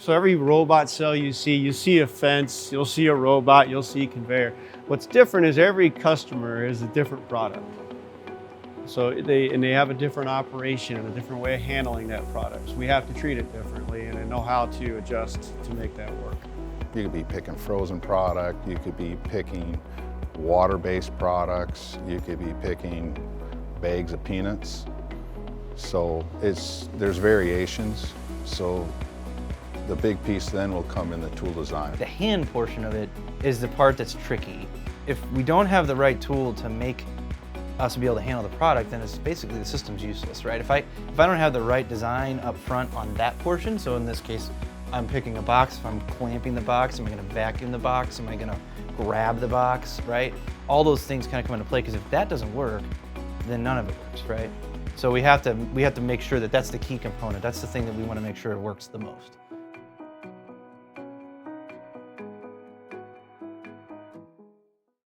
So every robot cell you see a fence, you'll see a robot, you'll see a conveyor. What's different is every customer is a different product. So they have a different operation and a different way of handling that product. So we have to treat it differently and know how to adjust to make that work. You could be picking frozen product, you could be picking water-based products, you could be picking bags of peanuts. So there's variations. So the big piece then will come in the tool design. The hand portion of it is the part that's tricky. If we don't have the right tool to make us be able to handle the product, then it's basically the system's useless, right? If I don't have the right design up front on that portion, so in this case, I'm picking a box, if I'm clamping the box, am I gonna vacuum the box? Am I gonna grab the box, right? All those things kind of come into play, because if that doesn't work, then none of it works, right? So we have to make sure that that's the key component. That's the thing that we want to make sure it works the most.